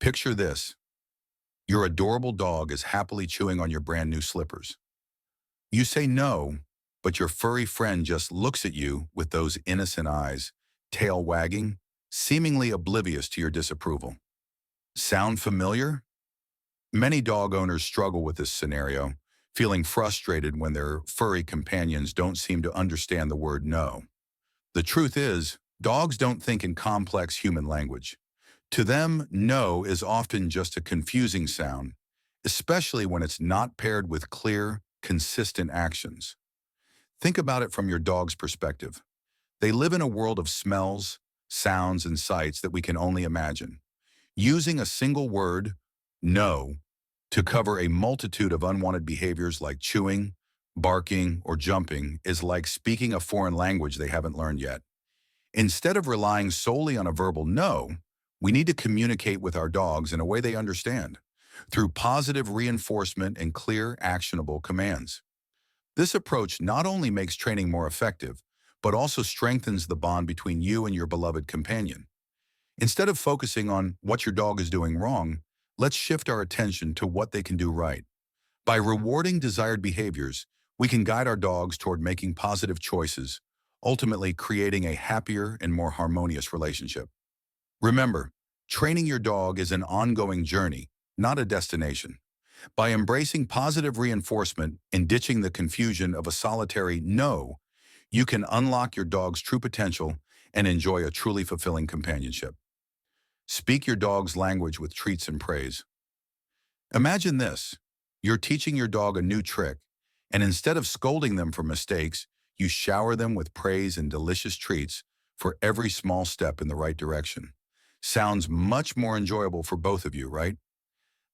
Picture this. Your adorable dog is happily chewing on your brand new slippers. You say no, but your furry friend just looks at you with those innocent eyes, tail wagging, seemingly oblivious to your disapproval. Sound familiar? Many dog owners struggle with this scenario, feeling frustrated when their furry companions don't seem to understand the word no. The truth is, dogs don't think in complex human language. To them, no is often just a confusing sound, especially when it's not paired with clear, consistent actions. Think about it from your dog's perspective. They live in a world of smells, sounds, and sights that we can only imagine. Using a single word, no, to cover a multitude of unwanted behaviors like chewing, barking, or jumping is like speaking a foreign language they haven't learned yet. Instead of relying solely on a verbal no, we need to communicate with our dogs in a way they understand, through positive reinforcement and clear, actionable commands. This approach not only makes training more effective, but also strengthens the bond between you and your beloved companion. Instead of focusing on what your dog is doing wrong, let's shift our attention to what they can do right. By rewarding desired behaviors, we can guide our dogs toward making positive choices, ultimately creating a happier and more harmonious relationship. Remember, training your dog is an ongoing journey, not a destination. By embracing positive reinforcement and ditching the confusion of a solitary no, you can unlock your dog's true potential and enjoy a truly fulfilling companionship. Speak your dog's language with treats and praise. Imagine this. You're teaching your dog a new trick, and instead of scolding them for mistakes, you shower them with praise and delicious treats for every small step in the right direction. Sounds much more enjoyable for both of you, right?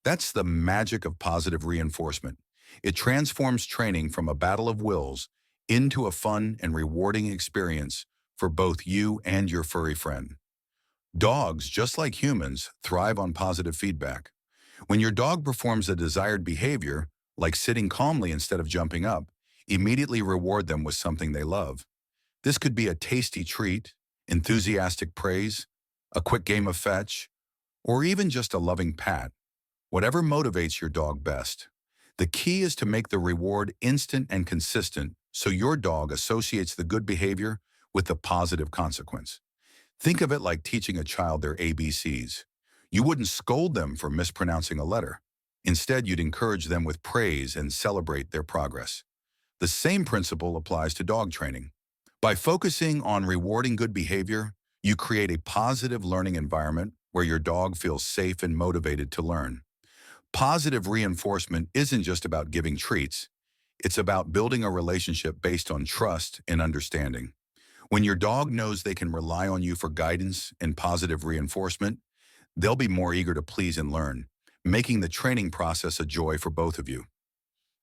That's the magic of positive reinforcement. It transforms training from a battle of wills into a fun and rewarding experience for both you and your furry friend. Dogs, just like humans, thrive on positive feedback. When your dog performs a desired behavior, like sitting calmly instead of jumping up, immediately reward them with something they love. This could be a tasty treat, enthusiastic praise, a quick game of fetch, or even just a loving pat. Whatever motivates your dog best. The key is to make the reward instant and consistent so your dog associates the good behavior with the positive consequence. Think of it like teaching a child their ABCs. You wouldn't scold them for mispronouncing a letter. Instead, you'd encourage them with praise and celebrate their progress. The same principle applies to dog training. By focusing on rewarding good behavior, you create a positive learning environment where your dog feels safe and motivated to learn. Positive reinforcement isn't just about giving treats. It's about building a relationship based on trust and understanding. When your dog knows they can rely on you for guidance and positive reinforcement, they'll be more eager to please and learn, making the training process a joy for both of you.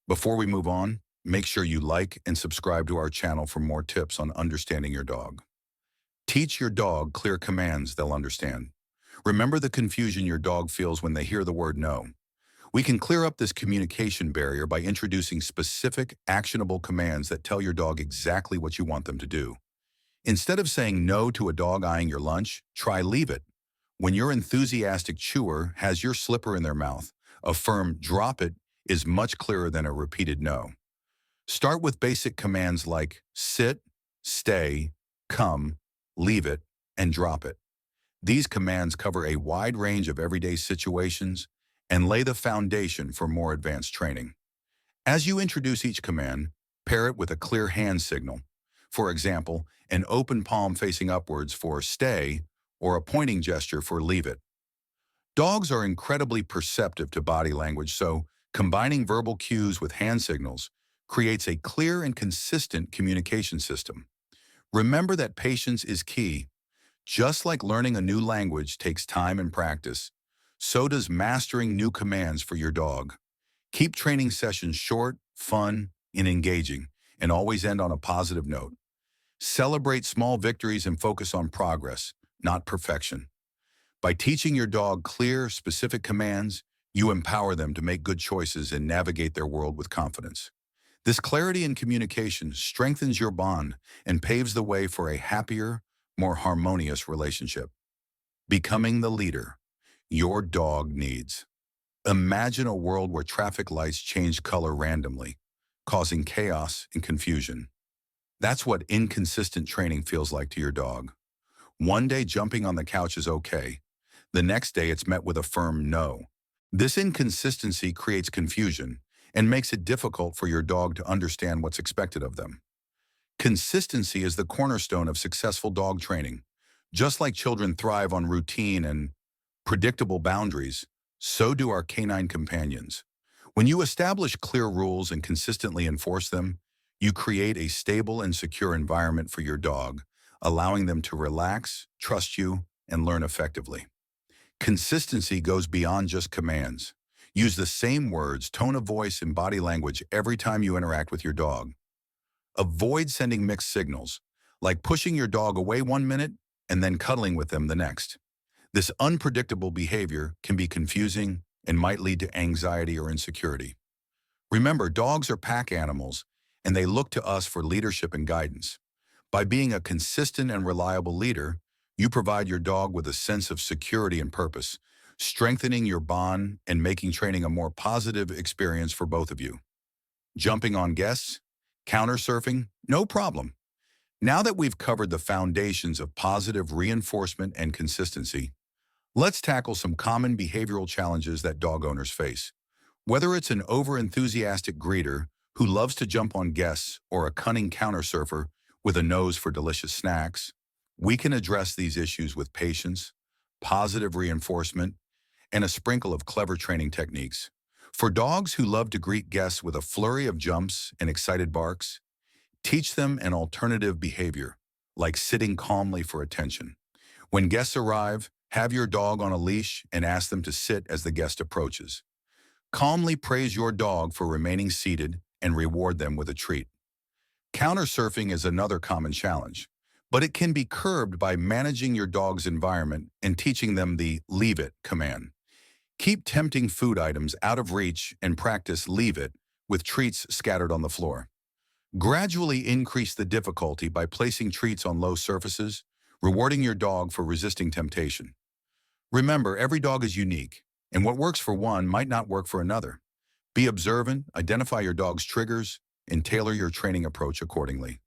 Before we move on, make sure you like and subscribe to our channel for more tips on understanding your dog. Teach your dog clear commands they'll understand. Remember the confusion your dog feels when they hear the word no. We can clear up this communication barrier by introducing specific, actionable commands that tell your dog exactly what you want them to do. Instead of saying no to a dog eyeing your lunch, try leave it. When your enthusiastic chewer has your slipper in their mouth, a firm drop it is much clearer than a repeated no. Start with basic commands like sit, stay, come, leave it, and drop it. These commands cover a wide range of everyday situations and lay the foundation for more advanced training. As you introduce each command, pair it with a clear hand signal. For example, an open palm facing upwards for stay or a pointing gesture for leave it. Dogs are incredibly perceptive to body language, so combining verbal cues with hand signals creates a clear and consistent communication system. Remember that patience is key. Just like learning a new language takes time and practice, so does mastering new commands for your dog. Keep training sessions short, fun, and engaging, and always end on a positive note. Celebrate small victories and focus on progress, not perfection. By teaching your dog clear, specific commands, you empower them to make good choices and navigate their world with confidence. This clarity in communication strengthens your bond and paves the way for a happier, more harmonious relationship. Becoming the leader. your dog needs. Imagine a world where traffic lights change color randomly, causing chaos and confusion. That's what inconsistent training feels like to your dog. One day jumping on the couch is okay. The next day it's met with a firm no. This inconsistency creates confusion and makes it difficult for your dog to understand what's expected of them. Consistency is the cornerstone of successful dog training. Just like children thrive on routine and predictable boundaries, so do our canine companions. When you establish clear rules and consistently enforce them, you create a stable and secure environment for your dog, allowing them to relax, trust you, and learn effectively. Consistency goes beyond just commands. Use the same words, tone of voice, and body language every time you interact with your dog. Avoid sending mixed signals, like pushing your dog away 1 minute and then cuddling with them the next. This unpredictable behavior can be confusing and might lead to anxiety or insecurity. Remember, dogs are pack animals, and they look to us for leadership and guidance. By being a consistent and reliable leader, you provide your dog with a sense of security and purpose, strengthening your bond and making training a more positive experience for both of you. Jumping on guests? Counter surfing? No problem. Now that we've covered the foundations of positive reinforcement and consistency, let's tackle some common behavioral challenges that dog owners face. Whether it's an over-enthusiastic greeter who loves to jump on guests or a cunning counter surfer with a nose for delicious snacks, we can address these issues with patience, positive reinforcement, and a sprinkle of clever training techniques. For dogs who love to greet guests with a flurry of jumps and excited barks, teach them an alternative behavior, like sitting calmly for attention. When guests arrive, have your dog on a leash and ask them to sit as the guest approaches. Calmly praise your dog for remaining seated and reward them with a treat. Counter surfing is another common challenge, but it can be curbed by managing your dog's environment and teaching them the "leave it" command. Keep tempting food items out of reach and practice "leave it" with treats scattered on the floor. Gradually increase the difficulty by placing treats on low surfaces, rewarding your dog for resisting temptation. Remember, every dog is unique, and what works for one might not work for another. Be observant, identify your dog's triggers, and tailor your training approach accordingly.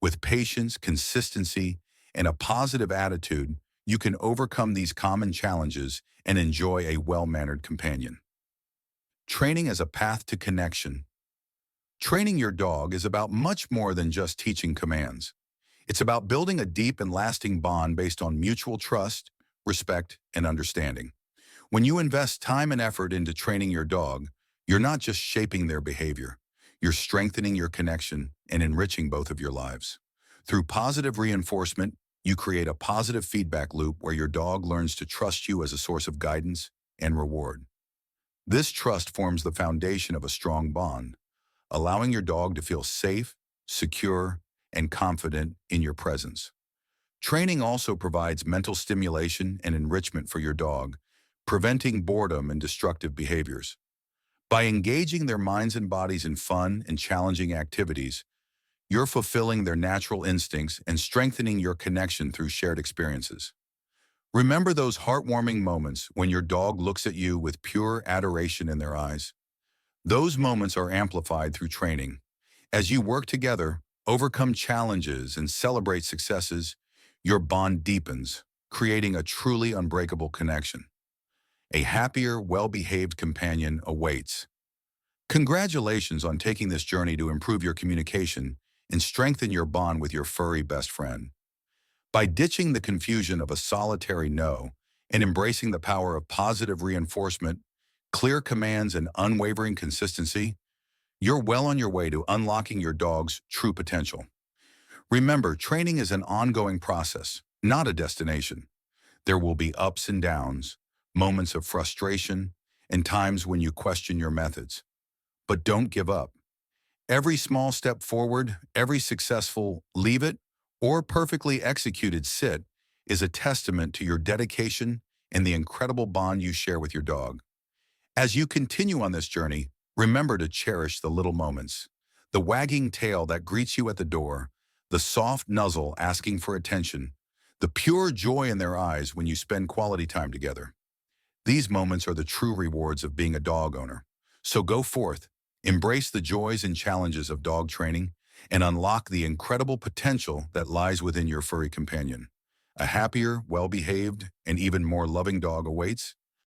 With patience, consistency, and a positive attitude, you can overcome these common challenges and enjoy a well-mannered companion. Training as a path to connection. Training your dog is about much more than just teaching commands. It's about building a deep and lasting bond based on mutual trust, respect, and understanding. When you invest time and effort into training your dog, you're not just shaping their behavior. You're strengthening your connection and enriching both of your lives. Through positive reinforcement, you create a positive feedback loop where your dog learns to trust you as a source of guidance and reward. This trust forms the foundation of a strong bond, allowing your dog to feel safe, secure, and confident in your presence. Training also provides mental stimulation and enrichment for your dog, preventing boredom and destructive behaviors. By engaging their minds and bodies in fun and challenging activities, you're fulfilling their natural instincts and strengthening your connection through shared experiences. Remember those heartwarming moments when your dog looks at you with pure adoration in their eyes. Those moments are amplified through training. As you work together, overcome challenges, and celebrate successes, your bond deepens, creating a truly unbreakable connection. A happier, well-behaved companion awaits. Congratulations on taking this journey to improve your communication and strengthen your bond with your furry best friend. By ditching the confusion of a solitary no and embracing the power of positive reinforcement, clear commands, and unwavering consistency, you're well on your way to unlocking your dog's true potential. Remember, training is an ongoing process, not a destination. There will be ups and downs, moments of frustration, and times when you question your methods. But don't give up. Every small step forward, every successful "leave it" or perfectly executed "sit" is a testament to your dedication and the incredible bond you share with your dog. As you continue on this journey, remember to cherish the little moments. The wagging tail that greets you at the door, the soft nuzzle asking for attention, the pure joy in their eyes when you spend quality time together. These moments are the true rewards of being a dog owner. So go forth, embrace the joys and challenges of dog training, and unlock the incredible potential that lies within your furry companion. A happier, well-behaved, and even more loving dog awaits.